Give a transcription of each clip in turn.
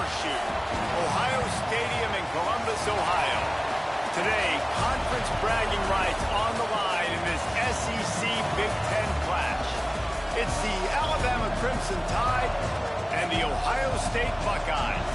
crapshoot. Ohio Stadium in Columbus, Ohio. Today, conference bragging rights on the line in this SEC Big Ten clash. It's the Alabama Crimson Tide and the Ohio State Buckeyes.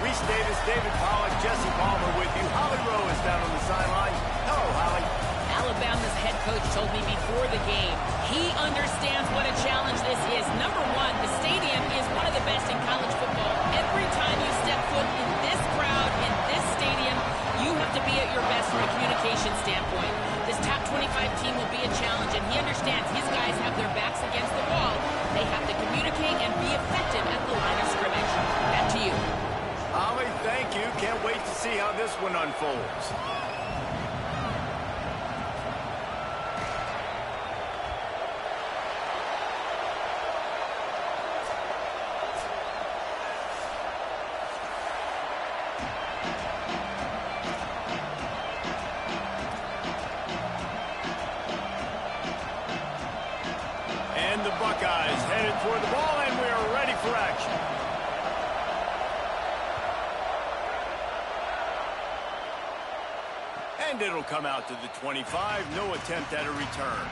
Reese Davis, David Pollack, Jesse Palmer with you. Holly Rowe is down on the sideline. Hello, Holly. Alabama's head coach told me before the game he understands what a challenge this is. Number one, the stadium is one of the best in college football. Every time you step foot in this crowd, in this stadium, you have to be at your best from a communication standpoint. This top 25 team will be a challenge, and he understands his guys have their backs against the wall. They have to communicate and be effective at the line of scrimmage. Back to you. Holly, thank you. Can't wait to see how this one unfolds. And the Buckeyes headed toward the ball, and we are ready for action. And it'll come out to the 25. No attempt at a return.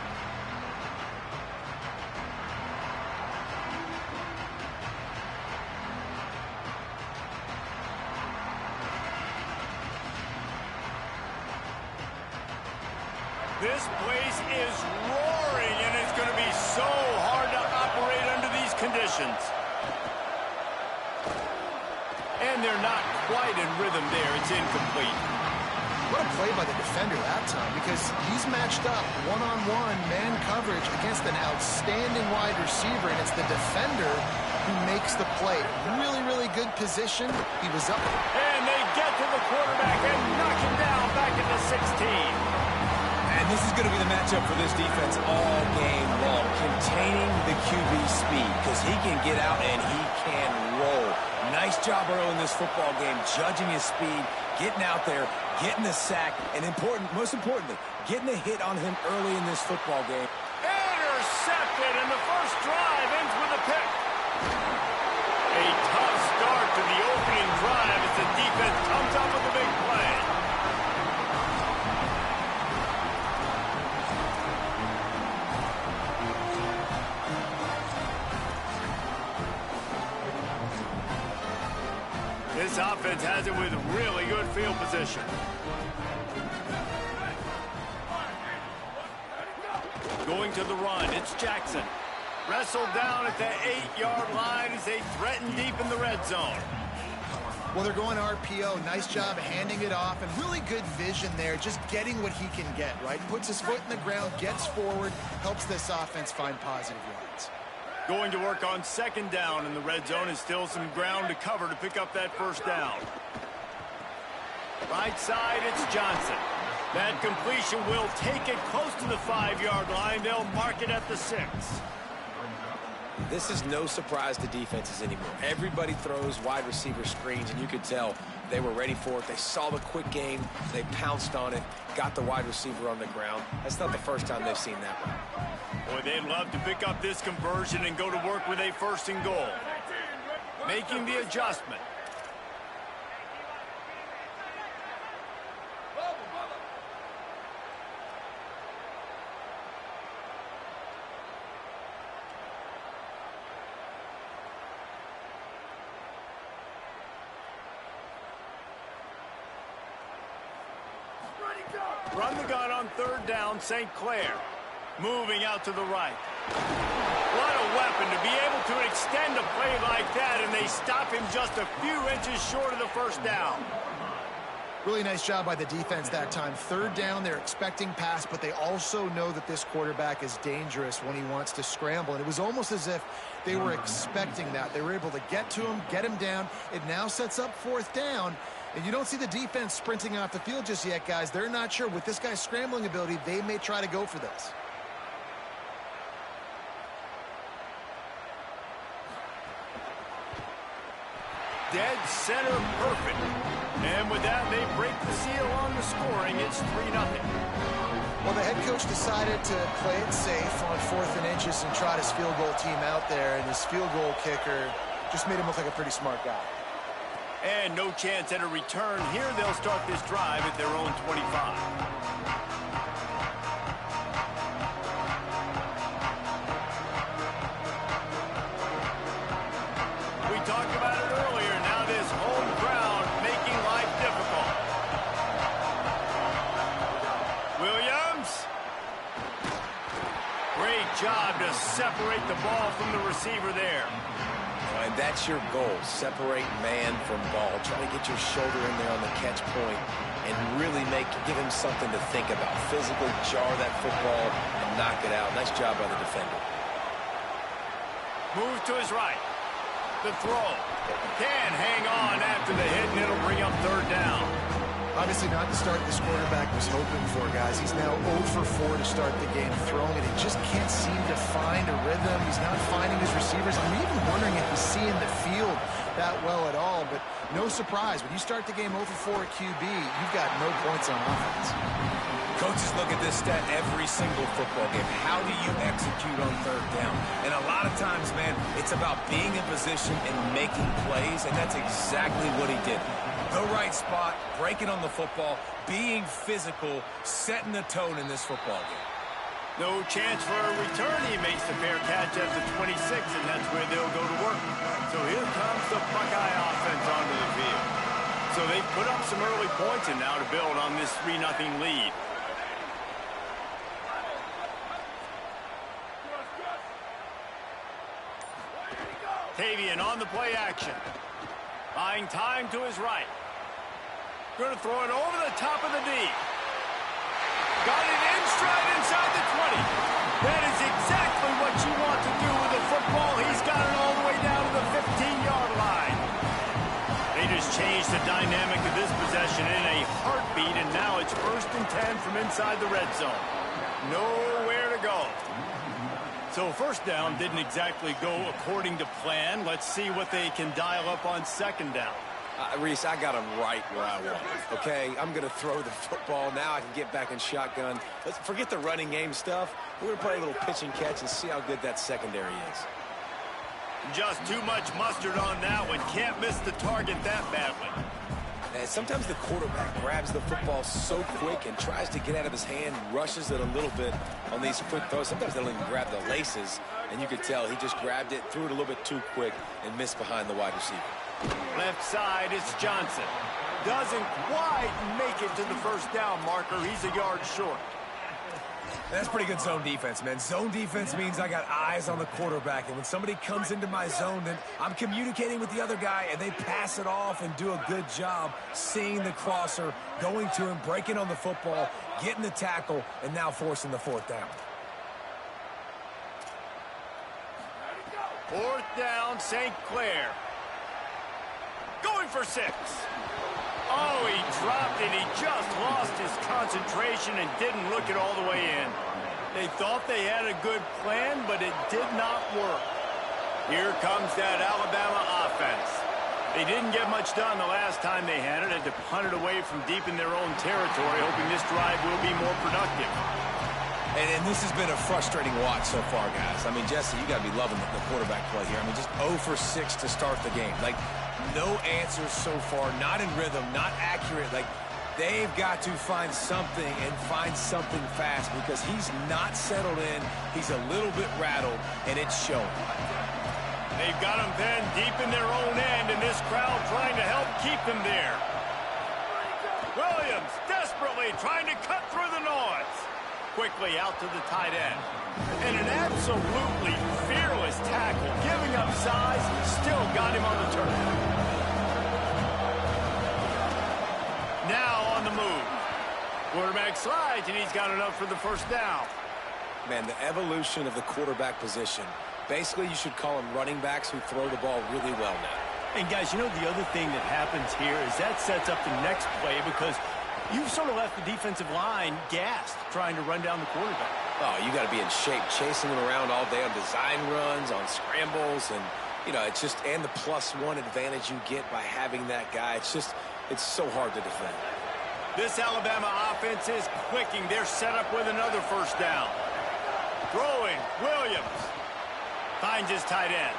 This place is roaring, and it's going to be so hard to operate under these conditions. And they're not quite in rhythm there. It's incomplete. What a play by the defender that time, because he's matched up one-on-one man coverage against an outstanding wide receiver, and it's the defender who makes the play. Really, really good position. He was up. And they get to the quarterback and knock him down back at the 16. And this is going to be the matchup for this defense all game long, containing the QB speed, because he can get out and he can roll. Nice job early in this football game, judging his speed, getting out there, getting the sack, and most importantly, getting a hit on him early in this football game. Intercepted, and the first drive ends with a pick. A tough start to the opening drive as the defense comes up with a big play. This offense has it with really good field position. Going to the run, it's Jackson. Wrestled down at the 8-yard line as they threaten deep in the red zone. Well, they're going RPO. Nice job handing it off, and really good vision there, just getting what he can get, right? Puts his foot in the ground, gets forward, helps this offense find positive yards. Going to work on second down in the red zone is still some ground to cover to pick up that first down. Right side, it's Johnson. That completion will take it close to the 5-yard line. They'll mark it at the 6. This is no surprise to defenses anymore. Everybody throws wide receiver screens, and you could tell they were ready for it. They saw the quick game. They pounced on it, got the wide receiver on the ground. That's not the first time they've seen that one. Boy, they'd love to pick up this conversion and go to work with a first and goal. Making the adjustment. Run the gun on third down, St. Clair. Moving out to the right. What a weapon to be able to extend a play like that, and they stop him just a few inches short of the first down. Really nice job by the defense that time. Third down, they're expecting pass, but they also know that this quarterback is dangerous when he wants to scramble. And it was almost as if they were expecting that. They were able to get to him, get him down. It now sets up fourth down. And you don't see the defense sprinting off the field just yet, guys. They're not sure. With this guy's scrambling ability, they may try to go for this. Dead center perfect. And with that, they break the seal on the scoring. It's 3-0. Well, the head coach decided to play it safe on 4th and inches and trot his field goal team out there, and his field goal kicker just made him look like a pretty smart guy. And no chance at a return. Here they'll start this drive at their own 25. We talked about it earlier. Now this home crowd making life difficult. Williams. Great job to separate the ball from the receiver there. And that's your goal, separate man from ball. Try to get your shoulder in there on the catch point and really give him something to think about. Physically jar that football and knock it out. Nice job by the defender. Move to his right. The throw. Can hang on after the hit, and it'll bring up third down. Obviously not the start this quarterback was hoping for, guys. He's now 0 for 4 to start the game throwing it. He just can't seem to find a rhythm. He's not finding his receivers. I'm even wondering if he's seeing the field that well at all. But no surprise, when you start the game 0 for 4 at QB, you've got no points on offense. Coaches look at this stat every single football game. How do you execute on third down? And a lot of times, man, it's about being in position and making plays, and that's exactly what he did. The right spot, breaking on the football, being physical, setting the tone in this football game. No chance for a return. He makes the fair catch at the 26, and that's where they'll go to work. So here comes the Buckeye offense onto the field. So they've put up some early points and now to build on this 3-0 lead. Tavian on the play action. Buying time to his right. Going to throw it over the top of the D. Got it in stride inside the 20. That is exactly what you want to do with the football. He's got it all the way down to the 15-yard line. They just changed the dynamic of this possession in a heartbeat, and now it's 1st and 10 from inside the red zone. Nowhere to go. So first down didn't exactly go according to plan. Let's see what they can dial up on second down. Reese, I got him right where I want him. Okay, I'm going to throw the football. Now I can get back in shotgun. Let's forget the running game stuff. We're going to play a little pitch and catch and see how good that secondary is. Just too much mustard on that one. Can't miss the target that badly. And sometimes the quarterback grabs the football so quick and tries to get out of his hand, rushes it a little bit on these quick throws. Sometimes they don't even grab the laces, and you could tell he just grabbed it, threw it a little bit too quick, and missed behind the wide receiver. Left side, it's Johnson. Doesn't quite make it to the first down marker. He's a yard short. That's pretty good zone defense, man. Zone defense means I got eyes on the quarterback, and when somebody comes into my zone, then I'm communicating with the other guy, and they pass it off and do a good job seeing the crosser, going to him, breaking on the football, getting the tackle, and now forcing the 4th down. 4th down, St. Clair. Going for 6. Oh, he dropped it. He just lost his concentration and didn't look it all the way in. They thought they had a good plan, but it did not work. Here comes that Alabama offense. They didn't get much done the last time they had it. Had to punt it away from deep in their own territory, hoping this drive will be more productive. And this has been a frustrating watch so far, guys. I mean, Jesse, you got to be loving the quarterback play here. I mean, just 0 for 6 to start the game. Like, no answers so far, not in rhythm, not accurate. Like, they've got to find something and find something fast because he's not settled in. He's a little bit rattled, and it's showing. They've got him then deep in their own end, and this crowd trying to help keep them there. Williams desperately trying to cut through the noise. Quickly out to the tight end. And an absolutely fearless tackle, giving up size, still got him on the turn. Now on the move. Quarterback slides, and he's got enough for the first down. Man, the evolution of the quarterback position. Basically, you should call them running backs who throw the ball really well now. And guys, you know the other thing that happens here is that sets up the next play because you've sort of left the defensive line gassed trying to run down the quarterback. Oh, you got to be in shape, chasing him around all day on design runs, on scrambles, and, you know, it's just, and the +1 advantage you get by having that guy. It's just, it's so hard to defend. This Alabama offense is clicking. They're set up with another first down. Throwing, Williams finds his tight end.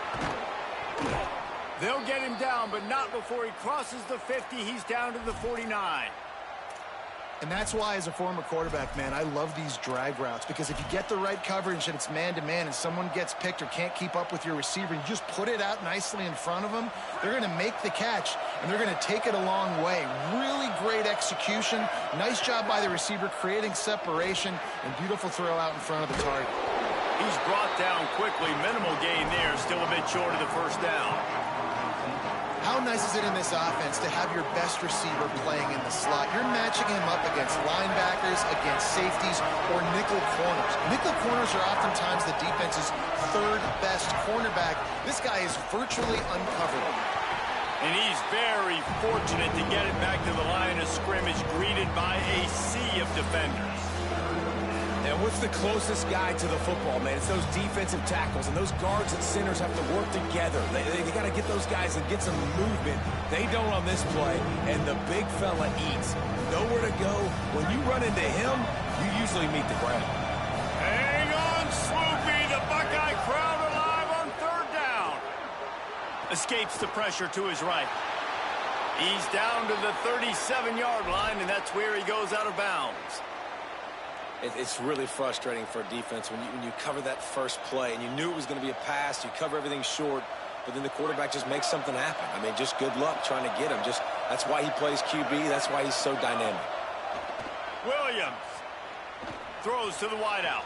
They'll get him down, but not before he crosses the 50. He's down to the 49. And that's why, as a former quarterback, man, I love these drag routes, because if you get the right coverage and it's man-to-man and someone gets picked or can't keep up with your receiver, you just put it out nicely in front of them, they're going to make the catch, and they're going to take it a long way. Really great execution. Nice job by the receiver creating separation, and beautiful throw out in front of the target. He's brought down quickly. Minimal gain there. Still a bit short of the first down. How nice is it in this offense to have your best receiver playing in the slot? You're matching him up against linebackers, against safeties, or nickel corners. Nickel corners are oftentimes the defense's third best cornerback. This guy is virtually uncoverable. And he's very fortunate to get it back to the line of scrimmage, greeted by a sea of defenders. And what's the closest guy to the football, man? It's those defensive tackles, and those guards and centers have to work together. They got to get those guys and get some movement. They don't on this play, and the big fella eats. Nowhere to go. When you run into him, you usually meet the ground. Hang on, Swoopy. The Buckeye crowd alive on third down. Escapes the pressure to his right. He's down to the 37-yard line, and that's where he goes out of bounds. It's really frustrating for a defense when you cover that first play and you knew it was going to be a pass, you cover everything short, but then the quarterback just makes something happen. I mean, just good luck trying to get him. That's why he plays QB. That's why he's so dynamic. Williams throws to the wideout.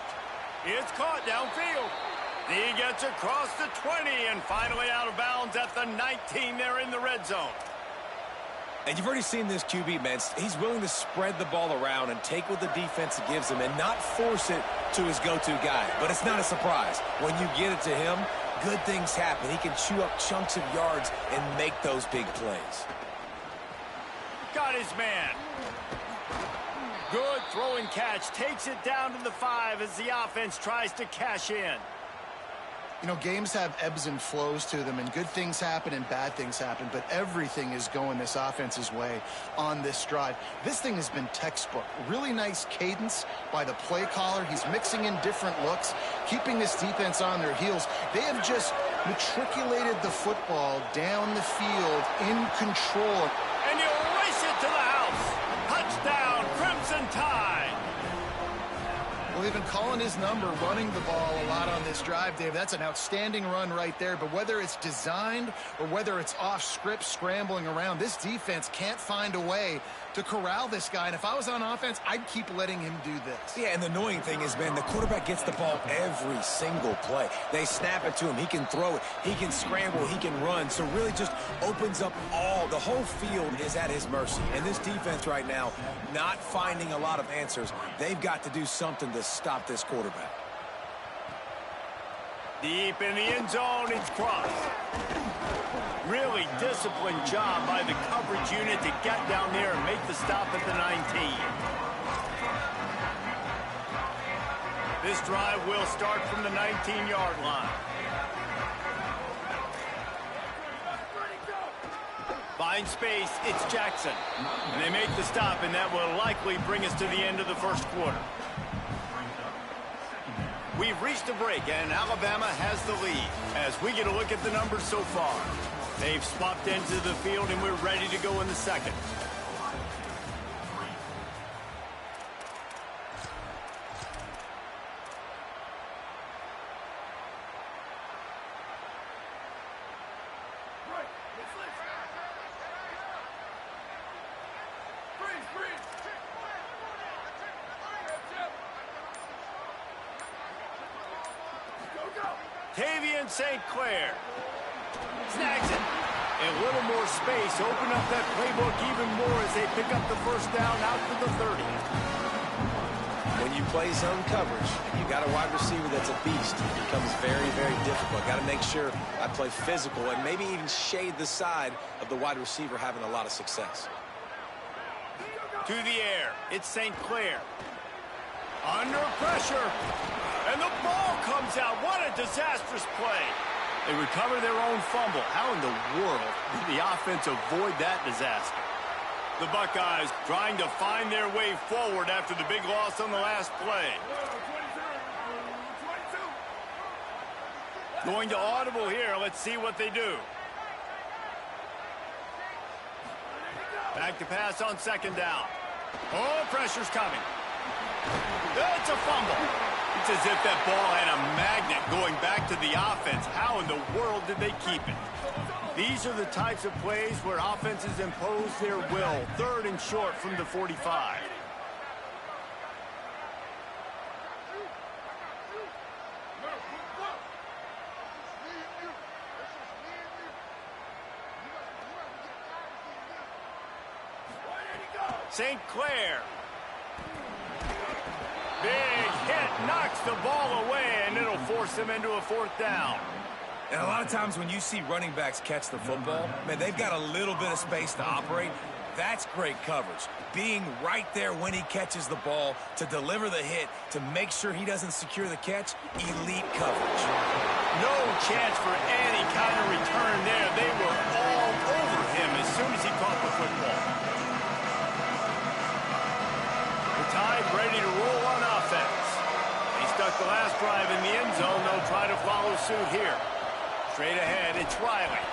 It's caught downfield. He gets across the 20 and finally out of bounds at the 19. They're in the red zone. And you've already seen this QB, man. He's willing to spread the ball around and take what the defense gives him and not force it to his go-to guy. But it's not a surprise. When you get it to him, good things happen. He can chew up chunks of yards and make those big plays. Got his man. Good throw and catch. Takes it down to the 5 as the offense tries to cash in. You know, games have ebbs and flows to them, and good things happen and bad things happen, but everything is going this offense's way on this drive. This thing has been textbook. Really nice cadence by the play caller. He's mixing in different looks, keeping this defense on their heels. They have just matriculated the football down the field in control. And he'll race it to the house. Touchdown, Crimson Tide. Well, they've been calling his number, running the ball a lot on this drive, Dave. That's an outstanding run right there. But whether it's designed or whether it's off script, scrambling around, this defense can't find a way to corral this guy. And if I was on offense, I'd keep letting him do this. Yeah, and the annoying thing is, man, the quarterback gets the ball every single play. They snap it to him. He can throw it. He can scramble. He can run. So really just opens up the whole field is at his mercy. And this defense right now, not finding a lot of answers. They've got to do something to stop this quarterback. Deep in the end zone, it's crossed. Really disciplined job by the coverage unit to get down there and make the stop at the 19. This drive will start from the 19-yard line. Find space, it's Jackson. And they make the stop, and that will likely bring us to the end of the first quarter. We've reached a break, and Alabama has the lead as we get a look at the numbers so far. They've swapped into the field, and we're ready to go in the second. St. Clair snags it. And a little more space. Open up that playbook even more as they pick up the first down out to the 30. When you play zone coverage, and you got a wide receiver that's a beast, it becomes very, very difficult. Got to make sure I play physical and maybe even shade the side of the wide receiver having a lot of success. To the air. It's St. Clair. Under pressure. And the ball comes out. What a disastrous play. They recover their own fumble. How in the world did the offense avoid that disaster? The Buckeyes trying to find their way forward after the big loss on the last play. Going to audible here. Let's see what they do. Back to pass on second down. Oh, pressure's coming. It's a fumble. It's as if that ball had a magnet going back to the offense. How in the world did they keep it? These are the types of plays where offenses impose their will. Third and short from the 45. St. Clair. Big hit, knocks the ball away, and it'll force them into a fourth down. And a lot of times when you see running backs catch the football, man, they've got a little bit of space to operate. That's great coverage. Being right there when he catches the ball to deliver the hit, to make sure he doesn't secure the catch, elite coverage. No chance for any kind of return there. They were all over him as soon as he caught the football. The Tide ready to roll on offense. They stuck the last drive in the end zone. They'll try to follow suit here. Straight ahead, it's Riley.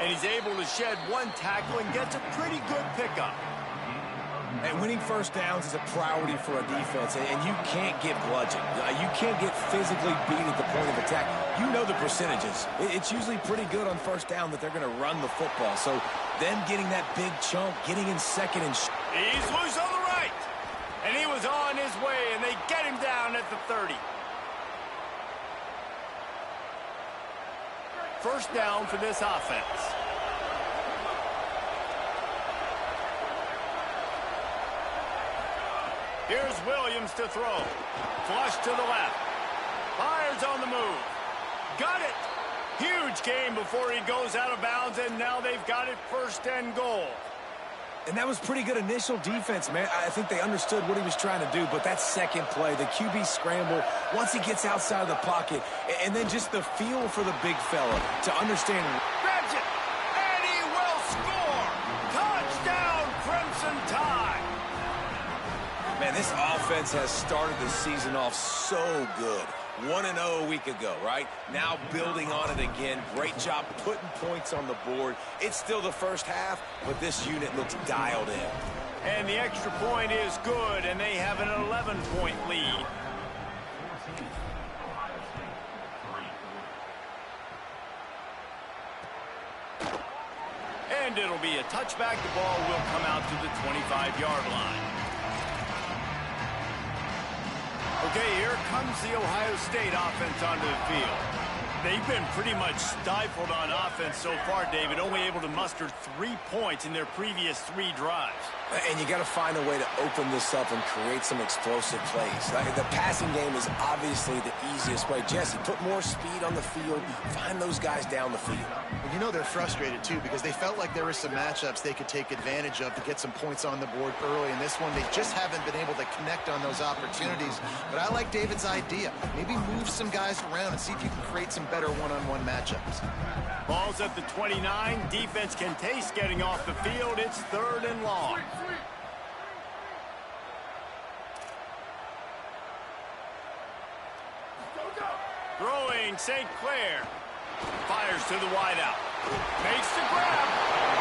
And he's able to shed one tackle and gets a pretty good pickup. And winning first downs is a priority for a defense, and you can't get bludgeoned. You can't get physically beat at the point of attack. You know the percentages. It's usually pretty good on first down that they're going to run the football. So them getting that big chunk, getting in second and... He's loose on the right. And he was on his way, and they get him down at the 30. First down for this offense. Here's Williams to throw. Flush to the left. Fires on the move. Got it. Huge gain before he goes out of bounds, and now they've got it first and goal. And that was pretty good initial defense, man. I think they understood what he was trying to do, but that second play, the QB scramble, once he gets outside of the pocket, and then just the feel for the big fella to understand. Grabs it, and he will score. Touchdown, Crimson Tide. Man, this offense has started the season off so good. 1-0 a week ago, right? Now building on it again. Great job putting points on the board. It's still the first half, but this unit looks dialed in. And the extra point is good, and they have an 11-point lead. And it'll be a touchback. The ball will come out to the 25-yard line. Okay, here comes the Ohio State offense onto the field. They've been pretty much stifled on offense so far, David, only able to muster 3 points in their previous 3 drives. And you got to find a way to open this up and create some explosive plays. The passing game is obviously the easiest way. Jesse, put more speed on the field. Find those guys down the field. And you know they're frustrated, too, because they felt like there were some matchups they could take advantage of to get some points on the board early. In this one, they just haven't been able to connect on those opportunities. But I like David's idea. Maybe move some guys around and see if you can create some better one-on-one matchups. Ball's at the 29. Defense can taste getting off the field. It's 3rd and long. Throwing St. Clair. Fires to the wideout. Makes the grab.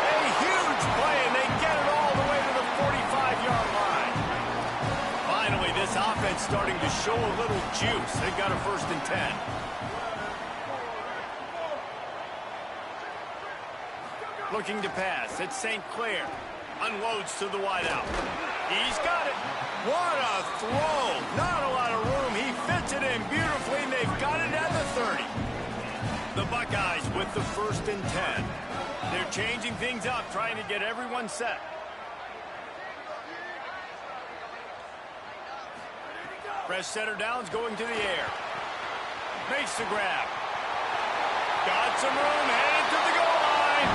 A huge play, and they get it all the way to the 45-yard line. Finally, this offense starting to show a little juice. They've got a 1st and 10. Looking to pass. It's St. Clair. Unloads to the wideout. He's got it. What a throw. Not a lot of room. He fits it in beautifully, and they've got it at the 30. The Buckeyes with the 1st and 10. They're changing things up, trying to get everyone set. Fresh center downs going to the air. Makes the grab. Got some room, headed to the goal line.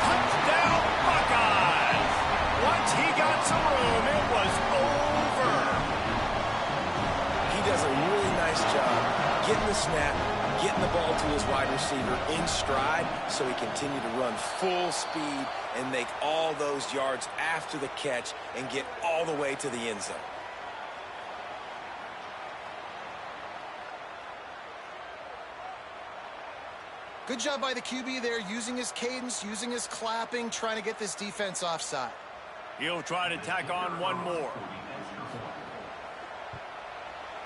Touchdown, Buckeyes. Once he got some room, it was over. He does a really nice job getting the snap, getting the ball to his wide receiver in stride so he continue to run full speed and make all those yards after the catch and get all the way to the end zone. Good job by the QB there, using his cadence, using his clapping, trying to get this defense offside. He'll try to tack on one more.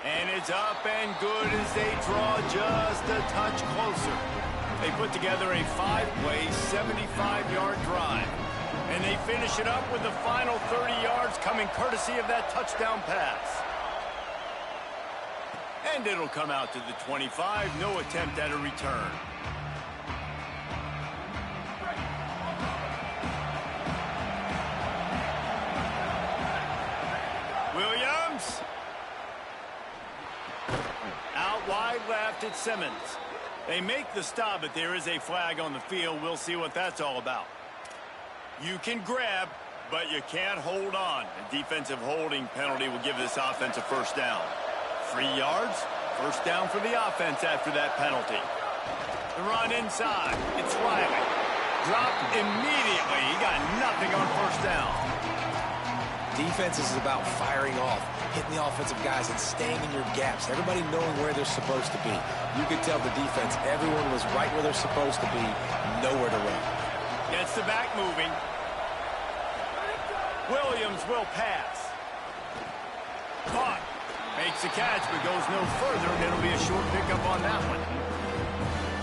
And it's up and good as they draw just a touch closer. They put together a 5-play, 75-yard drive. And they finish it up with the final 30 yards coming courtesy of that touchdown pass. And it'll come out to the 25. No attempt at a return. Williams. Out wide left, it's Simmons. They make the stop, but there is a flag on the field. We'll see what that's all about. You can grab, but you can't hold on. A defensive holding penalty will give this offense a first down. 3 yards, first down for the offense after that penalty. The run inside, it's Riley. Dropped immediately. He got nothing on first down. Defense is about firing off, hitting the offensive guys and staying in your gaps. Everybody knowing where they're supposed to be. You could tell the defense, everyone was right where they're supposed to be, nowhere to run. Gets the back moving. Williams will pass. Caught. Makes the catch, but goes no further, and it'll be a short pickup on that one.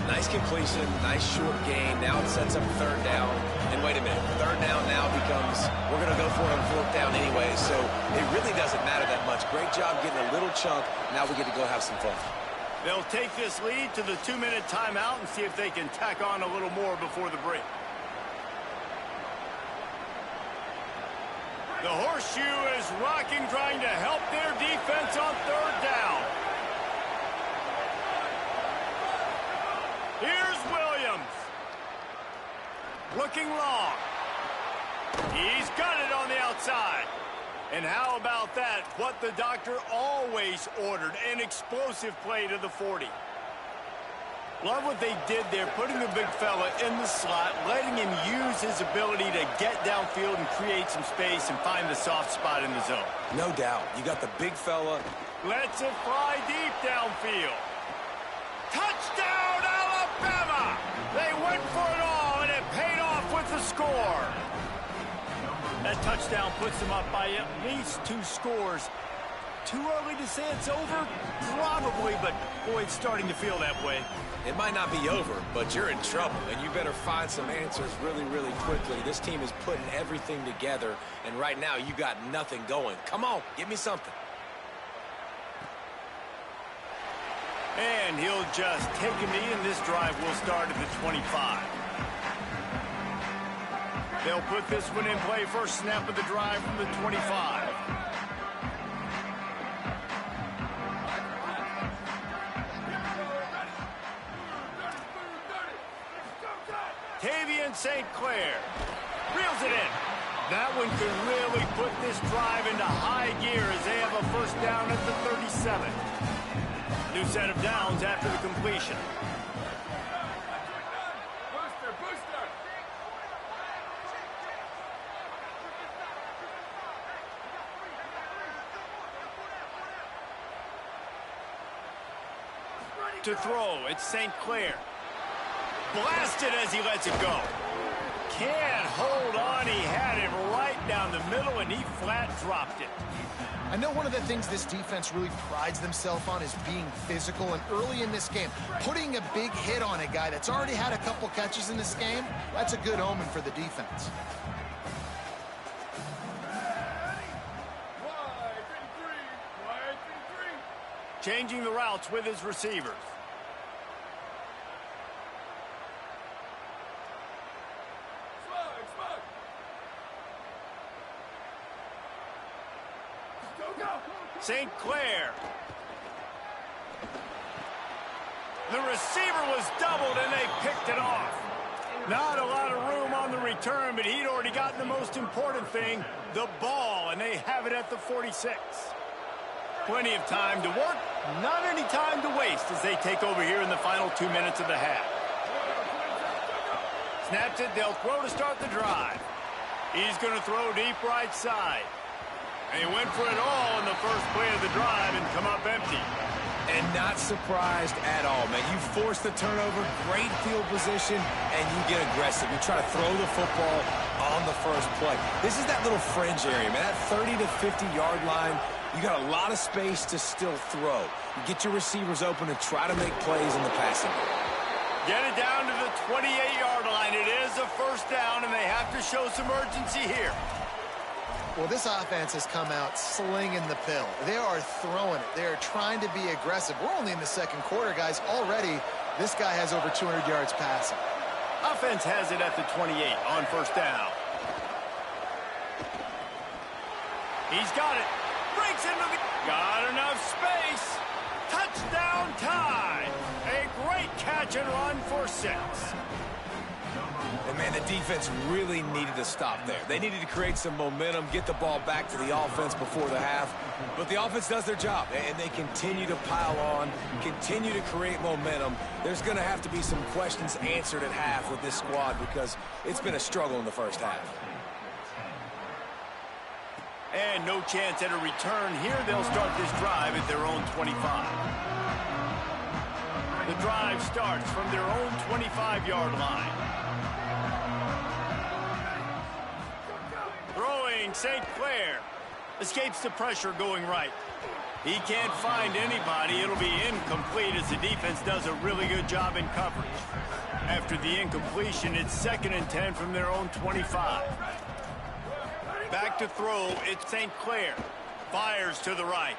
Nice completion, nice short gain. Now it sets up third down. And wait a minute, third down now becomes, we're going to go for it on fourth down anyway, so it really doesn't matter that much. Great job getting a little chunk. Now we get to go have some fun. They'll take this lead to the 2-minute timeout and see if they can tack on a little more before the break. The horseshoe is rocking, trying to help their defense on third down. Here's Williams. Looking long. He's got it on the outside. And how about that? What the doctor always ordered, an explosive play to the 40. Love what they did there, putting the big fella in the slot, letting him use his ability to get downfield and create some space and find the soft spot in the zone. No doubt. You got the big fella. Lets it fly deep downfield. Touchdown, Alabama! They went for it all, and it paid off with the score. That touchdown puts them up by at least 2 scores. Too early to say it's over? Probably, but boy, it's starting to feel that way. It might not be over, but you're in trouble, and you better find some answers really, really quickly. This team is putting everything together, and right now you got nothing going. Come on, give me something. And he'll just take a knee, and this drive will start at the 25. They'll put this one in play, first snap of the drive from the 25. Tavian St. Clair reels it in. That one could really put this drive into high gear as they have a first down at the 37. New set of downs after the completion. To throw, it's St. Clair. Blasted as he lets it go. Can't hold on. He had it right down the middle, and he flat dropped it. I know one of the things this defense really prides themselves on is being physical, and early in this game, putting a big hit on a guy that's already had a couple catches in this game, that's a good omen for the defense. Changing the routes with his receivers. St. Clair. The receiver was doubled, and they picked it off. Not a lot of room on the return, but he'd already gotten the most important thing, the ball, and they have it at the 46. Plenty of time to work, not any time to waste as they take over here in the final 2 minutes of the half. Snaps it, they'll throw to start the drive. He's going to throw deep right side. And he went for it all in the first play of the drive and come up empty. And not surprised at all, man. You force the turnover, great field position, and you get aggressive. You try to throw the football on the first play. This is that little fringe area, man. That 30 to 50-yard line, you got a lot of space to still throw. You get your receivers open and try to make plays in the passing game. Get it down to the 28-yard line. It is a first down, and they have to show some urgency here. Well, this offense has come out slinging the pill. They are throwing it. They are trying to be aggressive. We're only in the second quarter, guys. Already, this guy has over 200 yards passing. Offense has it at the 28 on first down. He's got it. Breaks into the... Got enough space. Touchdown tie. A great catch and run for 6. And, man, the defense really needed to stop there. They needed to create some momentum, get the ball back to the offense before the half. But the offense does their job, and they continue to pile on, continue to create momentum. There's going to have to be some questions answered at half with this squad because it's been a struggle in the first half. And no chance at a return here. They'll start this drive at their own 25. The drive starts from their own 25-yard line. Throwing St. Clair. Escapes the pressure going right. He can't find anybody. It'll be incomplete as the defense does a really good job in coverage. After the incompletion, it's 2nd and 10 from their own 25. Back to throw, it's St. Clair. Fires to the right.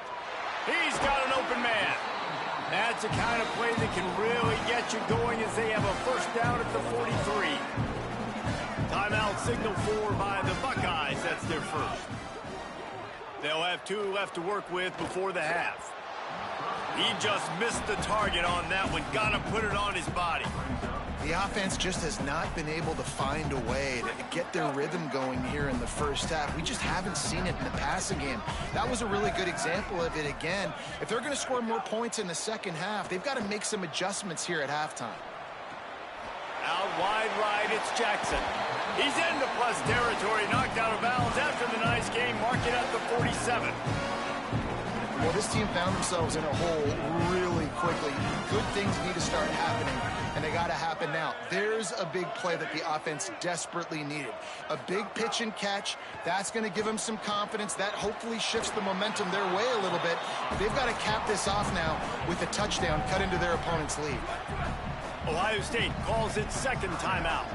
He's got an open man. That's the kind of play that can really get you going as they have a first down at the 43. Timeout signal for by the Buckeyes. That's their first. They'll have 2 left to work with before the half. He just missed the target on that one. Got to put it on his body. The offense just has not been able to find a way to get their rhythm going here in the first half. We just haven't seen it in the passing game. That was a really good example of it again. If they're going to score more points in the second half, they've got to make some adjustments here at halftime. Out wide right, it's Jackson. He's into plus territory, knocked out of bounds after the nice game. Mark it at the 47. Well, this team found themselves in a hole really quickly. Good things need to start happening, and they got to happen now. There's a big play that the offense desperately needed. A big pitch and catch. That's going to give them some confidence. That hopefully shifts the momentum their way a little bit. But they've got to cap this off now with a touchdown cut into their opponent's lead. Ohio State calls its 2nd timeout.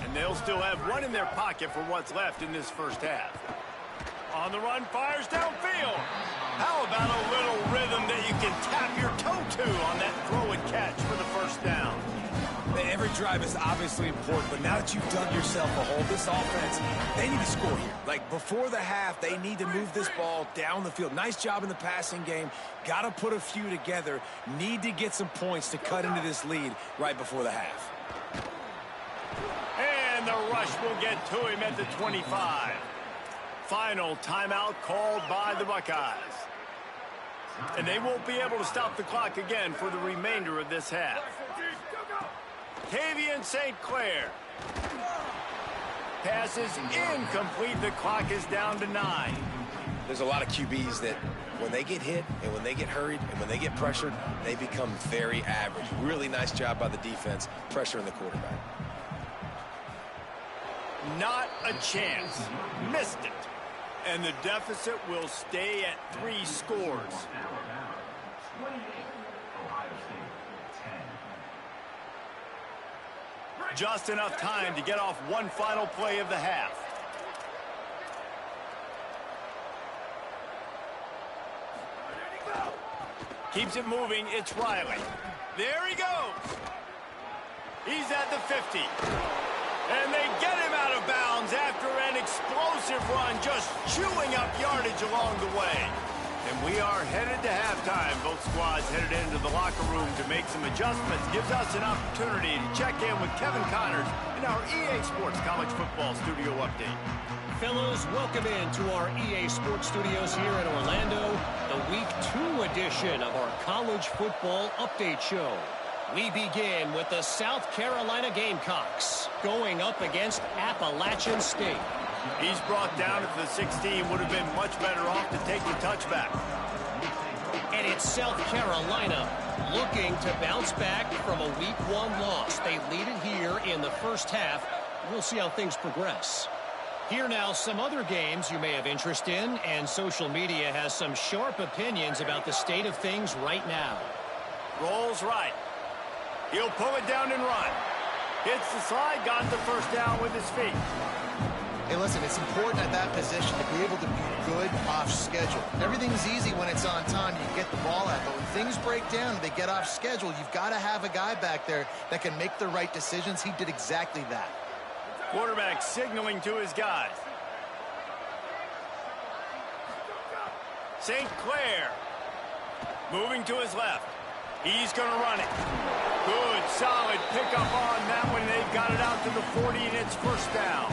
And they'll still have 1 in their pocket for what's left in this first half. On the run, fires downfield. How about a little rhythm that you can tap your toe to on that throw and catch for the first down? Every drive is obviously important, but now that you've dug yourself a hole, this offense, they need to score here. Like, before the half, they need to move this ball down the field. Nice job in the passing game. Got to put a few together. Need to get some points to cut into this lead right before the half. And the rush will get to him at the 25. Final timeout called by the Buckeyes. And they won't be able to stop the clock again for the remainder of this half. Tavian St. Clair. Pass is incomplete. The clock is down to 9. There's a lot of QBs that when they get hit and when they get hurried and when they get pressured, they become very average. Really nice job by the defense, pressuring the quarterback. Not a chance. Missed it. And the deficit will stay at 3 scores. Just enough time to get off one final play of the half. Keeps it moving. It's Riley. There he goes. He's at the 50. And they get him out of bounds after an explosive run, just chewing up yardage along the way. And we are headed to halftime. Both squads headed into the locker room to make some adjustments. Gives us an opportunity to check in with Kevin Connors in our EA Sports College Football Studio Update. Fellows, welcome into our EA Sports Studios here in Orlando, the Week 2 edition of our College Football Update Show. We begin with the South Carolina Gamecocks going up against Appalachian State. He's brought down at the 16. Would have been much better off to take the touchback. And it's South Carolina looking to bounce back from a Week 1 loss. They lead it here in the first half. We'll see how things progress. Here now, some other games you may have interest in, and social media has some sharp opinions about the state of things right now. Rolls right. He'll pull it down and run. Hits the slide, got the first down with his feet. Hey, listen, it's important at that position to be able to be good off schedule. Everything's easy when it's on time. You get the ball out. But when things break down and they get off schedule, you've got to have a guy back there that can make the right decisions. He did exactly that. Quarterback signaling to his guys. St. Clair moving to his left. He's going to run it. Good, solid pickup on that one. They've got it out to the 40, and it's first down.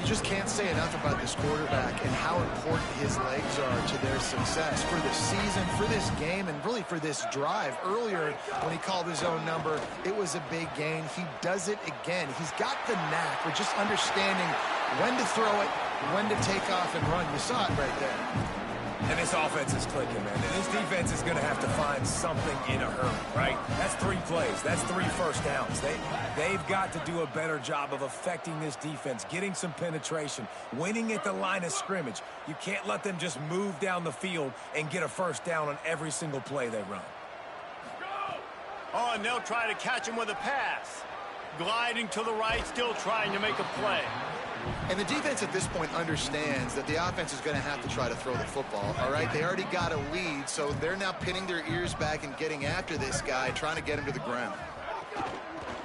You just can't say enough about this quarterback and how important his legs are to their success for the season, for this game, and really for this drive. Earlier, when he called his own number, it was a big gain. He does it again. He's got the knack for just understanding when to throw it, when to take off and run. You saw it right there. And this offense is clicking, man. And this defense is going to have to find something in a hurry, right? That's 3 plays. That's 3 first downs. They've got to do a better job of affecting this defense, getting some penetration, winning at the line of scrimmage. You can't let them just move down the field and get a first down on every single play they run. Oh, and they'll try to catch him with a pass. Gliding to the right, still trying to make a play. And the defense at this point understands that the offense is going to have to try to throw the football, all right? They already got a lead, so they're now pinning their ears back and getting after this guy, trying to get him to the ground.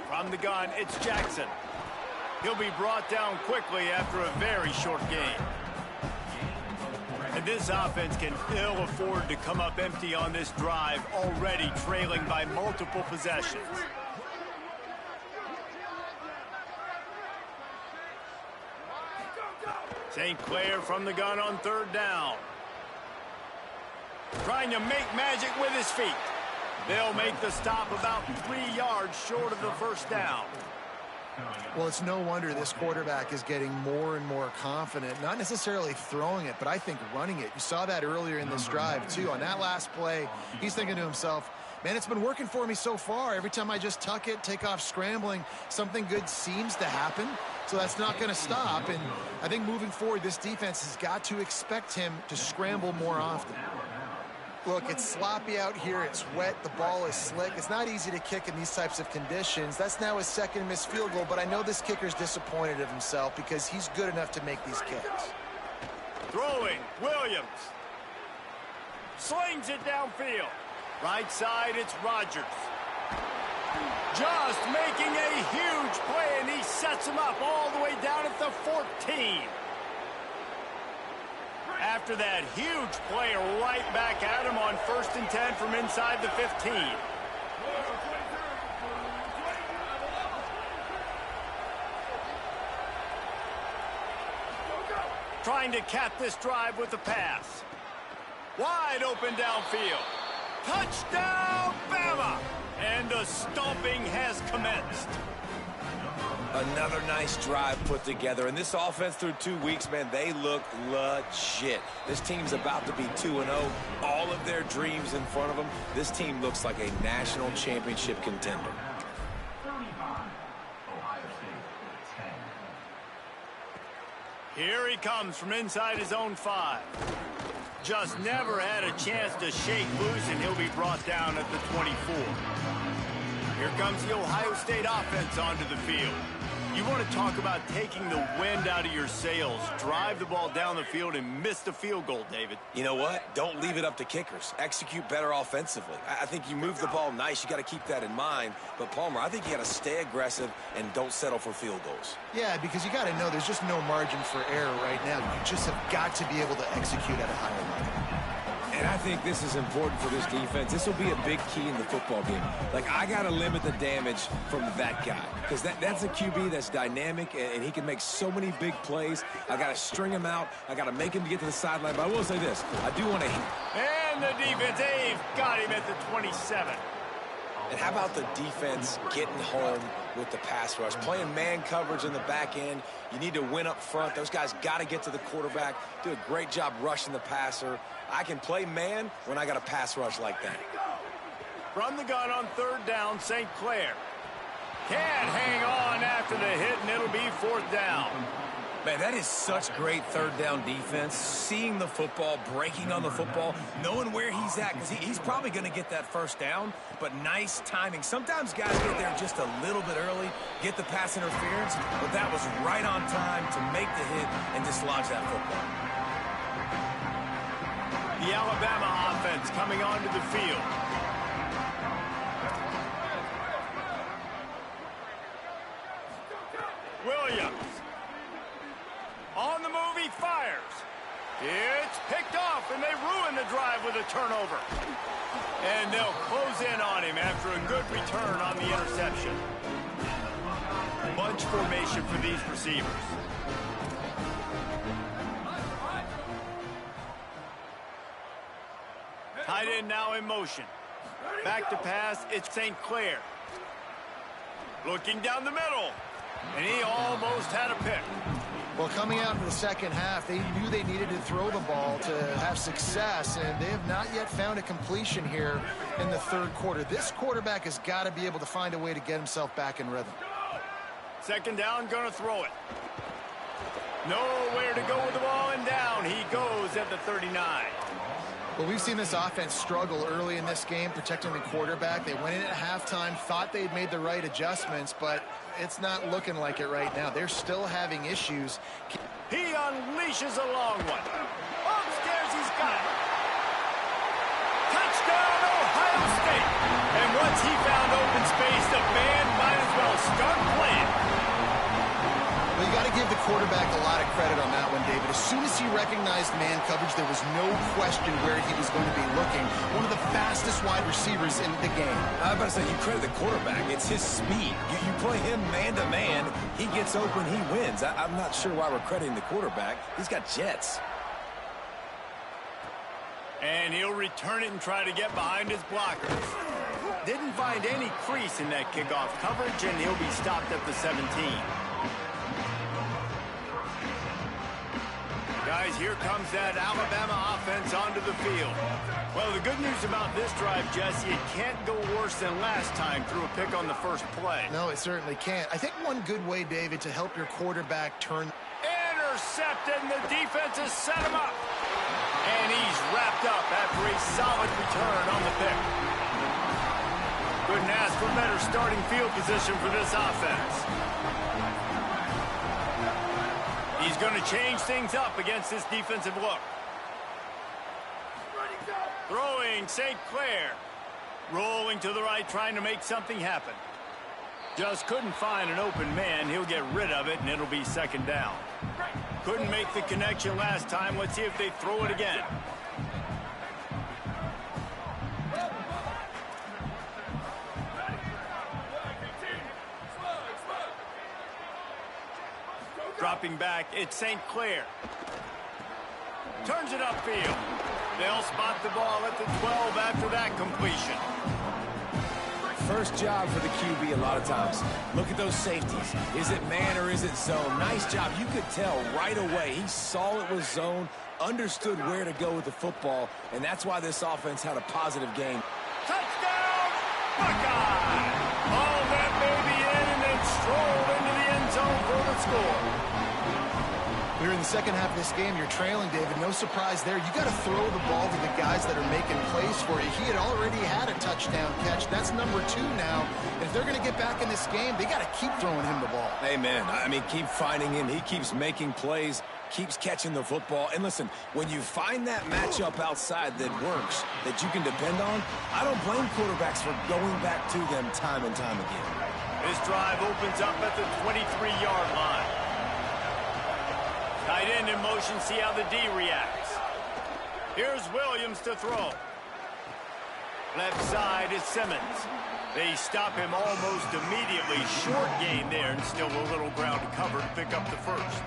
From the gun, it's Jackson. He'll be brought down quickly after a very short game. And this offense can ill afford to come up empty on this drive, already trailing by multiple possessions. St. Clair from the gun on third down. Trying to make magic with his feet. They'll make the stop about 3 yards short of the first down. Well, it's no wonder this quarterback is getting more and more confident, not necessarily throwing it, but I think running it. You saw that earlier in this drive, too. On that last play, he's thinking to himself, man, it's been working for me so far. Every time I just tuck it, take off scrambling, something good seems to happen. So that's not going to stop. And I think moving forward, this defense has got to expect him to scramble more often. Look, it's sloppy out here. It's wet. The ball is slick. It's not easy to kick in these types of conditions. That's now his second missed field goal, but I know this kicker's disappointed of himself because he's good enough to make these kicks. Throwing, Williams. Slings it downfield. Right side, it's Rodgers. Just making a huge play, and he sets him up all the way down at the 14. After that huge play, right back at him on 1st and 10 from inside the 15. Trying to cap this drive with the pass. Wide open downfield. Touchdown, Bama! And the stomping has commenced. Another nice drive put together. And this offense through 2 weeks, man, they look legit. This team's about to be 2-0. All of their dreams in front of them. This team looks like a national championship contender. Here he comes from inside his own 5. Just never had a chance to shake loose, and he'll be brought down at the 24. Here comes the Ohio State offense onto the field. You want to talk about taking the wind out of your sails. Drive the ball down the field and miss the field goal, David. You know what? Don't leave it up to kickers. Execute better offensively. I think you move the ball nice. You got to keep that in mind. But, Palmer, I think you got to stay aggressive and don't settle for field goals. Yeah, because you got to know there's just no margin for error right now. You just have got to be able to execute at a higher level. And I think this is important for this defense. This will be a big key in the football game. Like, I got to limit the damage from that guy because that's a QB that's dynamic, and he can make so many big plays. I got to string him out. I got to make him get to the sideline. But I will say this. I do want to... And the defense, they've got him at the 27. And how about the defense getting home with the pass rush? Playing man coverage in the back end. You need to win up front. Those guys got to get to the quarterback. Do a great job rushing the passer. I can play man when I got a pass rush like that. From the gun on third down, St. Clair. Can't hang on after the hit, and it'll be fourth down. Man, that is such great third down defense. Seeing the football, breaking on the football, knowing where he's at, because he's probably going to get that first down, but nice timing. Sometimes guys get there just a little bit early, get the pass interference, but that was right on time to make the hit and dislodge that football. The Alabama offense coming onto the field. Williams. On the move, he fires. It's picked off, and they ruin the drive with a turnover. And they'll close in on him after a good return on the interception. Bunch formation for these receivers. Tight end now in motion. Back to pass, it's St. Clair. Looking down the middle. And he almost had a pick. Well, coming out in the second half, they knew they needed to throw the ball to have success, and they have not yet found a completion here in the third quarter. This quarterback has got to be able to find a way to get himself back in rhythm. Second down, gonna throw it. Nowhere to go with the ball, and down he goes at the 39. Well, we've seen this offense struggle early in this game, protecting the quarterback. They went in at halftime, thought they'd made the right adjustments, but it's not looking like it right now. They're still having issues. He unleashes a long one. Upstairs, he's got it. Touchdown, Ohio State. And once he found open space, the band might as well start playing. Well, you got to give the quarterback a lot of credit on that one, David. As soon as he recognized man coverage, there was no question where he was going to be looking. One of the fastest wide receivers in the game. I was about to say, you credit the quarterback. It's his speed. You play him man-to-man, he gets open, he wins. I'm not sure why we're crediting the quarterback. He's got jets. And he'll return it and try to get behind his blockers. Didn't find any crease in that kickoff coverage, and he'll be stopped at the 17. Guys, here comes that Alabama offense onto the field. Well, the good news about this drive, Jesse, it can't go worse than last time through a pick on the first play. No, it certainly can't. I think one good way, David, to help your quarterback turn... Intercepted, and the defense has set him up. And he's wrapped up after a solid return on the pick. Couldn't ask for better starting field position for this offense. He's going to change things up against this defensive look. Throwing St. Clair. Rolling to the right, trying to make something happen. Just couldn't find an open man. He'll get rid of it, and it'll be second down. Couldn't make the connection last time. Let's see if they throw it again. Dropping back, it's St. Clair. Turns it upfield. They'll spot the ball at the 12 after that completion. First job for the QB a lot of times. Look at those safeties. Is it man or is it zone? Nice job. You could tell right away. He saw it was zone, understood where to go with the football, and that's why this offense had a positive game. Touchdown, Buckeye! All that baby in and then strolled into the end zone for the score. We're in the second half of this game. You're trailing, David. No surprise there. You got to throw the ball to the guys that are making plays for you. He had already had a touchdown catch. That's number 2 now. And if they're going to get back in this game, they got to keep throwing him the ball. Amen. I mean, keep finding him. He keeps making plays, keeps catching the football. And listen, when you find that matchup outside that works, that you can depend on, I don't blame quarterbacks for going back to them time and time again. This drive opens up at the 23-yard line. Tight end in motion, see how the D reacts. Here's Williams to throw. Left side is Simmons. They stop him almost immediately. Short gain there, and still a little ground to cover to pick up the first.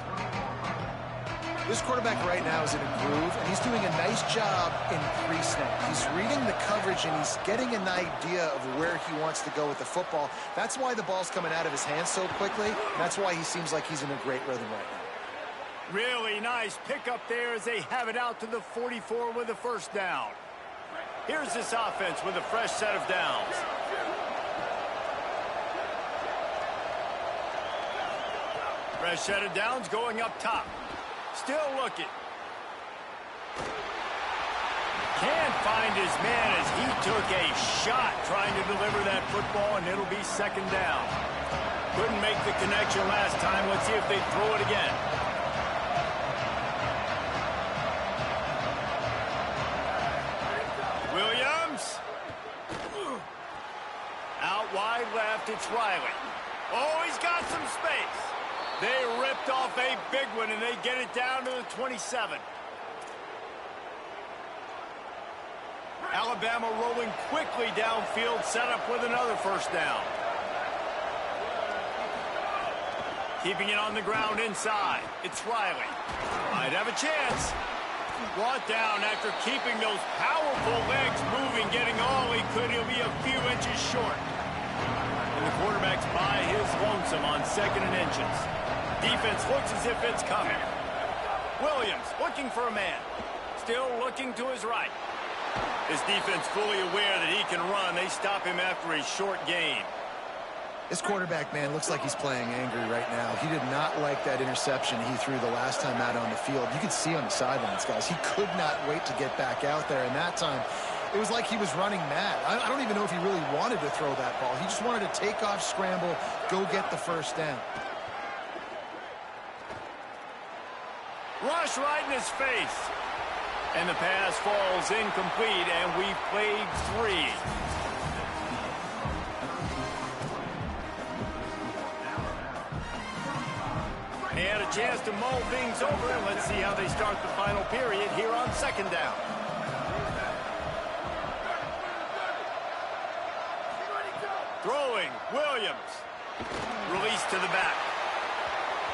This quarterback right now is in a groove, and he's doing a nice job in pre-snap. He's reading the coverage, and he's getting an idea of where he wants to go with the football. That's why the ball's coming out of his hands so quickly. That's why he seems like he's in a great rhythm right now. Really nice pickup there as they have it out to the 44 with a first down. Here's this offense with a fresh set of downs. Fresh set of downs going up top. Still looking. Can't find his man as he took a shot trying to deliver that football, and it'll be second down. Couldn't make the connection last time. Let's see if they throw it again. Williams. Out wide left, it's Riley. Oh, he's got some space. They ripped off a big one, and they get it down to the 27. Alabama rolling quickly downfield, set up with another first down. Keeping it on the ground inside. It's Riley. Might have a chance. Brought down after keeping those powerful legs moving, getting all he could. He'll be a few inches short. And the quarterback's by his lonesome on 2nd and inches. Defense looks as if it's coming. Williams looking for a man. Still looking to his right. His defense fully aware that he can run. They stop him after a short gain. This quarterback, man, looks like he's playing angry right now. He did not like that interception he threw the last time out on the field. You could see on the sidelines, guys. He could not wait to get back out there. And that time, it was like he was running mad. I don't even know if he really wanted to throw that ball. He just wanted to take off, scramble, go get the first down. Rush right in his face. And the pass falls incomplete, and we've played 3. They had a chance to mull things over, and let's see how they start the final period here on 2nd down. Throwing, Williams. Release to the back.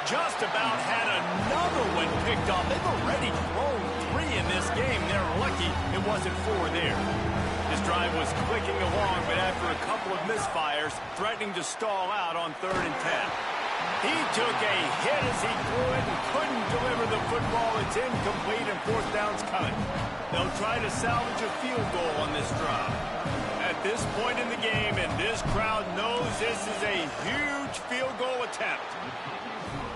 Just about had another one picked off. They've already thrown 3 in this game. They're lucky it wasn't 4 there. This drive was clicking along, but after a couple of misfires, threatening to stall out on 3rd and 10. He took a hit as he threw it and couldn't deliver the football. It's incomplete, and 4th down's coming. They'll try to salvage a field goal on this drive. At this point in the game, and this crowd knows this is a huge field goal attempt.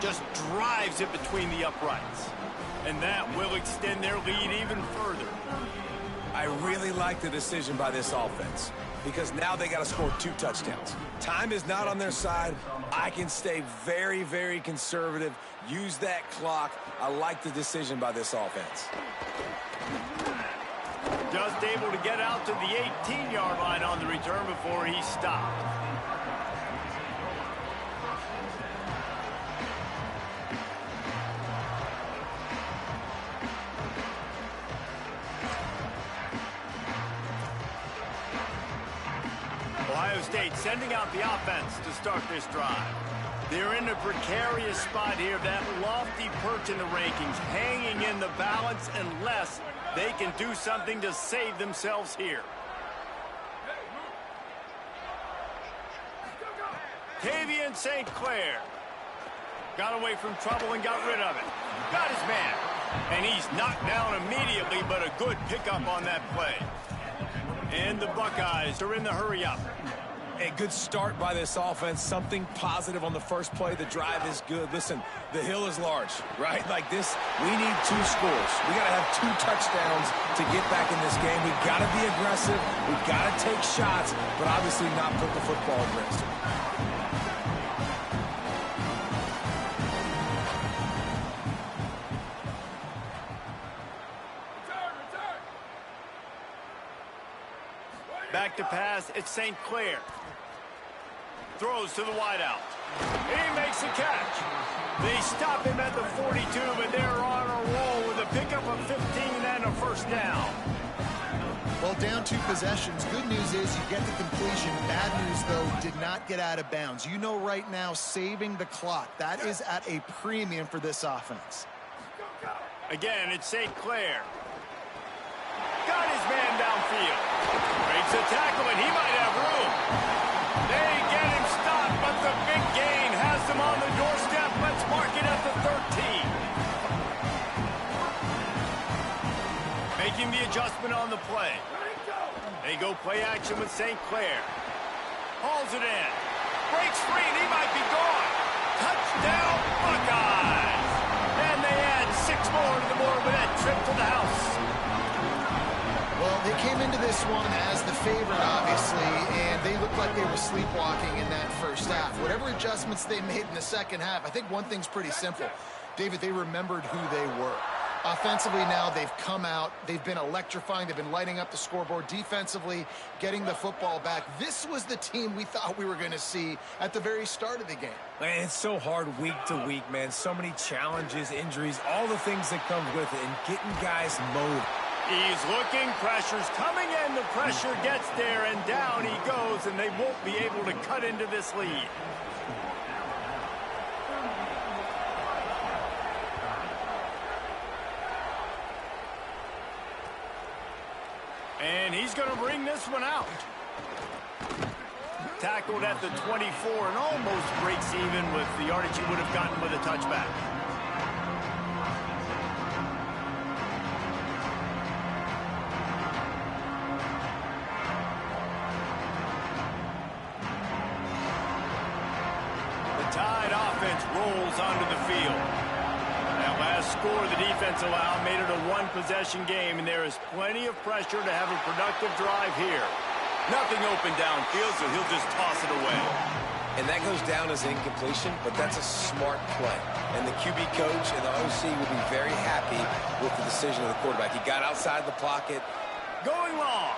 Just drives it between the uprights. And that will extend their lead even further. I really like the decision by this offense because now they got to score 2 touchdowns. Time is not on their side. I can stay very, very conservative, use that clock. I like the decision by this offense. Just able to get out to the 18-yard line on the return before he stopped. Ohio State sending out the offense to start this drive. They're in a precarious spot here, that lofty perch in the rankings, hanging in the balance unless they can do something to save themselves here. Tavian St. Clair got away from trouble and got rid of it. Got his man. And he's knocked down immediately, but a good pickup on that play. And the Buckeyes are in the hurry-up. A good start by this offense, something positive on the first play. The drive is good. Listen, the hill is large, right? Like this, we need 2 scores. We got to have 2 touchdowns to get back in this game. We got to be aggressive. We got to take shots, but obviously not put the football at risk. Back to pass, it's St. Clair. Throws to the wideout. He makes a catch. They stop him at the 42, but they're on a roll with a pickup of 15 and a first down. Well, down 2 possessions. Good news is you get the completion. Bad news, though, did not get out of bounds. You know right now, saving the clock. That is at a premium for this offense. Again, it's St. Clair. Got his man downfield. Breaks a tackle, and he might have room. They get him stopped, but the big gain has them on the doorstep. Let's mark it at the 13. Making the adjustment on the play. They go play action with St. Clair. Hauls it in. Breaks free, and he might be gone. Touchdown, Buckeyes! And they add 6 more to the board with that trip to the house. Well, they came into this one as the favorite, obviously, and they looked like they were sleepwalking in that first half. Whatever adjustments they made in the second half, I think one thing's pretty simple. David, they remembered who they were. Offensively now, they've come out. They've been electrifying. They've been lighting up the scoreboard. Defensively, getting the football back. This was the team we thought we were going to see at the very start of the game. Man, it's so hard week to week, man. So many challenges, injuries, all the things that come with it, and getting guys motivated. He's looking, pressure's coming in, the pressure gets there, and down he goes, and they won't be able to cut into this lead. And he's going to bring this one out. Tackled at the 24 and almost breaks even with the yardage he would have gotten with a touchback. Rolls onto the field. That last score the defense allowed made it a one-possession game, and there is plenty of pressure to have a productive drive here. Nothing open downfield, so he'll just toss it away. And that goes down as incompletion, but that's a smart play. And the QB coach and the OC will be very happy with the decision of the quarterback. He got outside the pocket. Going long.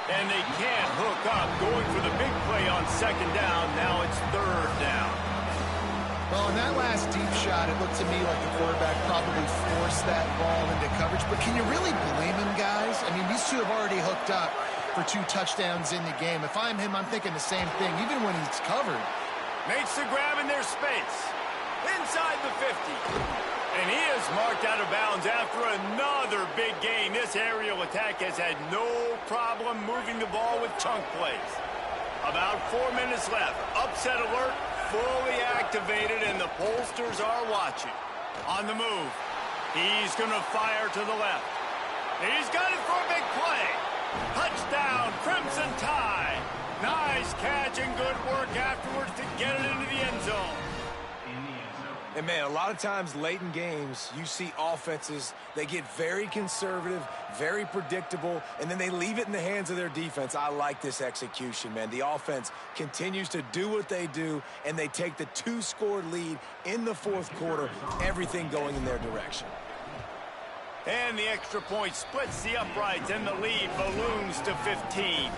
And they can't hook up, going for the big play on second down. Now it's third down. Well, in that last deep shot, it looked to me like the quarterback probably forced that ball into coverage. But can you really blame him, guys? I mean, these two have already hooked up for 2 touchdowns in the game. If I'm him, I'm thinking the same thing, even when he's covered. Makes the grab in their space. Inside the 50. And he is marked out of bounds after another big gain. This aerial attack has had no problem moving the ball with chunk plays. About 4 minutes left. Upset alert, fully activated, and the pollsters are watching. On the move. He's going to fire to the left. He's got it for a big play. Touchdown, Crimson Tide. Nice catch and good work afterwards to get it into the end zone. And, man, a lot of times late in games, you see offenses, they get very conservative, very predictable, and then they leave it in the hands of their defense. I like this execution, man. The offense continues to do what they do, and they take the 2-score lead in the fourth quarter, everything going in their direction. And the extra point splits the uprights, and the lead balloons to 15.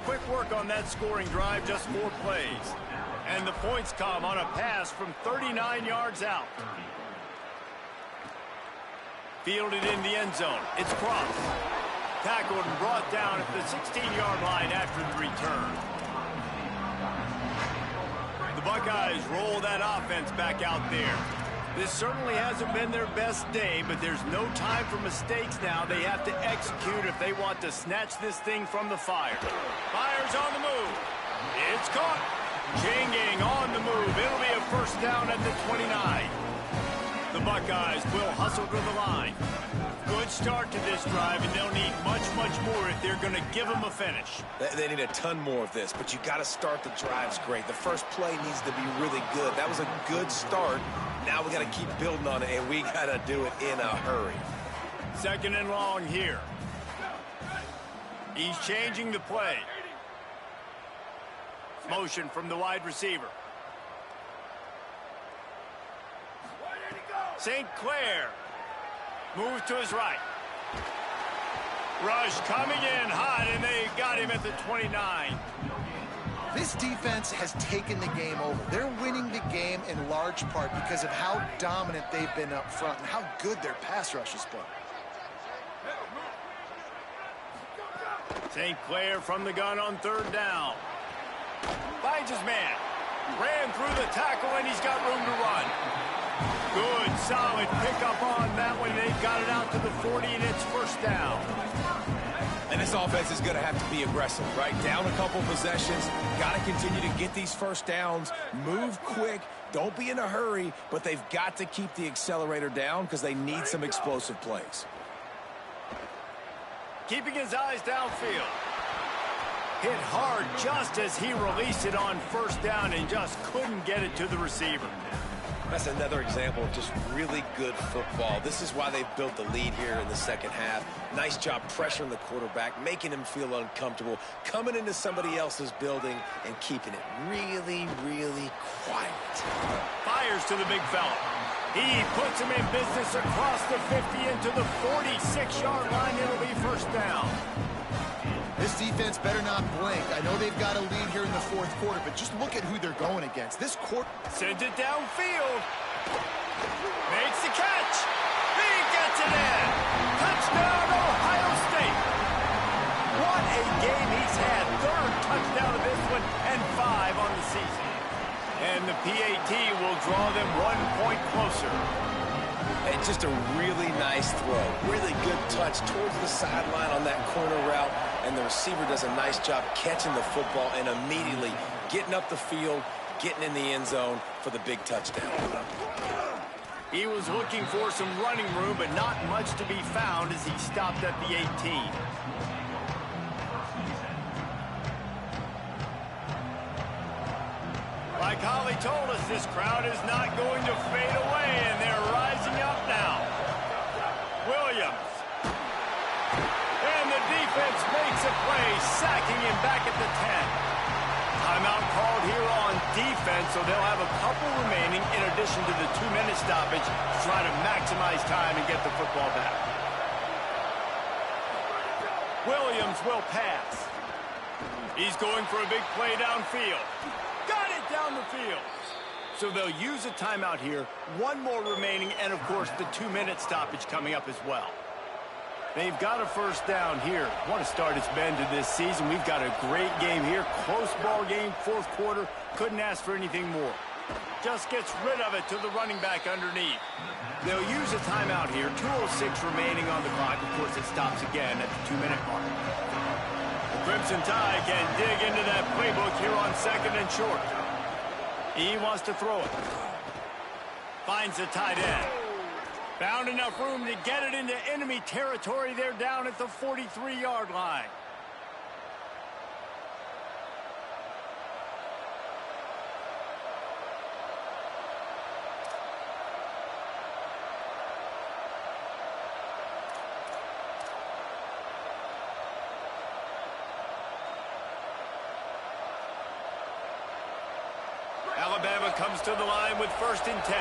Quick work on that scoring drive, just 4 plays. And the points come on a pass from 39 yards out. Fielded in the end zone. It's crossed. Tackled and brought down at the 16-yard line after the return. The Buckeyes roll that offense back out there. This certainly hasn't been their best day, but there's no time for mistakes now. They have to execute if they want to snatch this thing from the fire. Fire's on the move. It's caught. Changing on the move. It'll be a first down at the 29. The Buckeyes will hustle to the line. Good start to this drive, and they'll need much, much more if they're going to give them a finish. They need a ton more of this, but you got to start the drives great. The first play needs to be really good. That was a good start. Now we got to keep building on it, and we got to do it in a hurry. Second and long here. He's changing the play. Motion from the wide receiver. St. Clair moves to his right. Rush coming in hot, and they got him at the 29. This defense has taken the game over. They're winning the game in large part because of how dominant they've been up front and how good their pass rush has been. St. Clair from the gun on third down. Finds his man. Ran through the tackle, and he's got room to run. Good, solid pickup on that one. They've got it out to the 40, and it's first down. And this offense is going to have to be aggressive, right? Down a couple possessions, got to continue to get these first downs, move quick, don't be in a hurry, but they've got to keep the accelerator down because they need some explosive plays. Keeping his eyes downfield. Hit hard just as he released it on first down and just couldn't get it to the receiver. That's another example of just really good football. This is why they've built the lead here in the second half. Nice job pressuring the quarterback, making him feel uncomfortable, coming into somebody else's building and keeping it really, really quiet. Fires to the big fella. He puts him in business across the 50 into the 46-yard line. It'll be first down. This defense better not blink. I know they've got a lead here in the fourth quarter, but just look at who they're going against. This quarter sends it downfield. Makes the catch. He gets it in. Touchdown, Ohio State. What a game he's had. Third touchdown of this one and 5 on the season. And the PAT will draw them 1 point closer. And just a really nice throw. Really good touch towards the sideline on that corner route. And the receiver does a nice job catching the football and immediately getting up the field, getting in the end zone for the big touchdown. He was looking for some running room, but not much to be found as he stopped at the 18. Like Holly told us, this crowd is not going to fade away, and they're rising up now. Williams. And the defense makes a play, sacking him back at the 10. Timeout called here on defense, so they'll have a couple remaining in addition to the 2-minute stoppage to try to maximize time and get the football back. Williams will pass. He's going for a big play downfield. Got it down the field. So they'll use a timeout here. 1 more remaining, and of course the 2-minute stoppage coming up as well. They've got a first down here. What a start it's been to this season. We've got a great game here. Close ball game, fourth quarter. Couldn't ask for anything more. Just gets rid of it to the running back underneath. They'll use a timeout here. 2:06 remaining on the clock. Of course, it stops again at the 2-minute mark. The Crimson Tide can dig into that playbook here on second and short. He wants to throw it. Finds the tight end. Found enough room to get it into enemy territory. They're down at the 43-yard line. Alabama comes to the line with 1st and 10.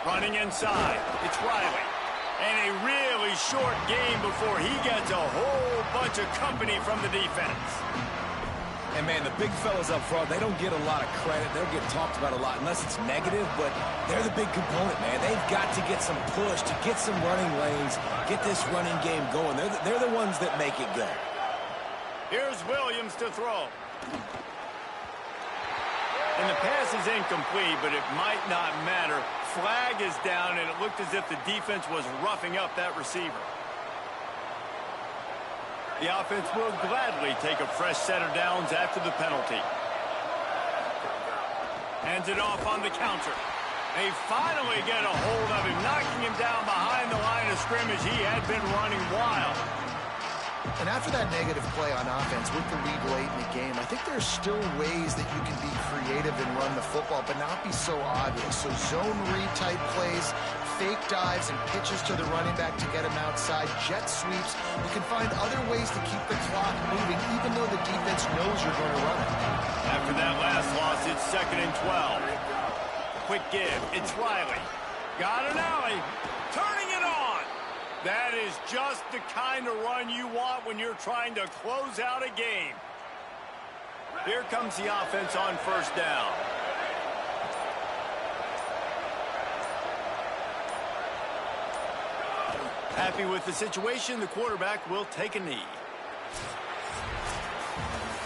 Running inside, it's Riley. And a really short game before he gets a whole bunch of company from the defense. And, man, the big fellas up front, they don't get a lot of credit. They'll get talked about a lot unless it's negative, but they're the big component, man. They've got to get some push, to get some running lanes, get this running game going. They're the ones that make it go. Here's Williams to throw. And the pass is incomplete, but it might not matter. Flag is down, and it looked as if the defense was roughing up that receiver. The offense will gladly take a fresh set of downs after the penalty. Hands it off on the counter. They finally get a hold of him, knocking him down behind the line of scrimmage. He had been running wild. And after that negative play on offense with the lead late in the game, I think there's still ways that you can be creative and run the football, but not be so obvious. So zone read type plays, fake dives and pitches to the running back to get him outside, jet sweeps. You can find other ways to keep the clock moving, even though the defense knows you're going to run it. After that last loss, it's 2nd and 12. Quick give. It's Riley. Got an alley. Turning it on. That is just the kind of run you want when you're trying to close out a game. Here comes the offense on first down. Happy with the situation, the quarterback will take a knee.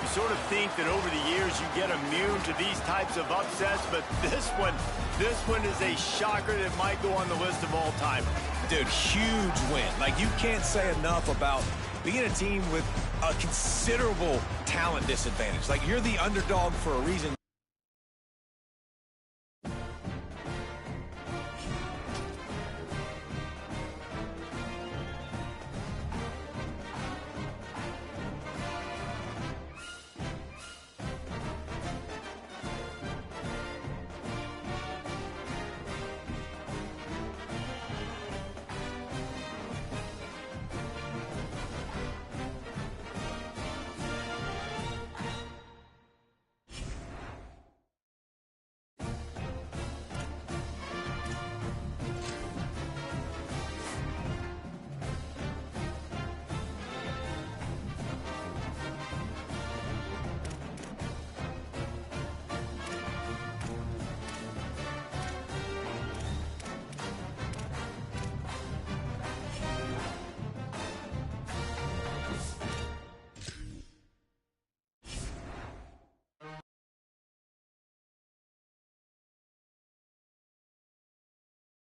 You sort of think that over the years you get immune to these types of upsets, but this one is a shocker that might go on the list of all time. Dude, huge win. Like, you can't say enough about being a team with a considerable talent disadvantage. Like, you're the underdog for a reason.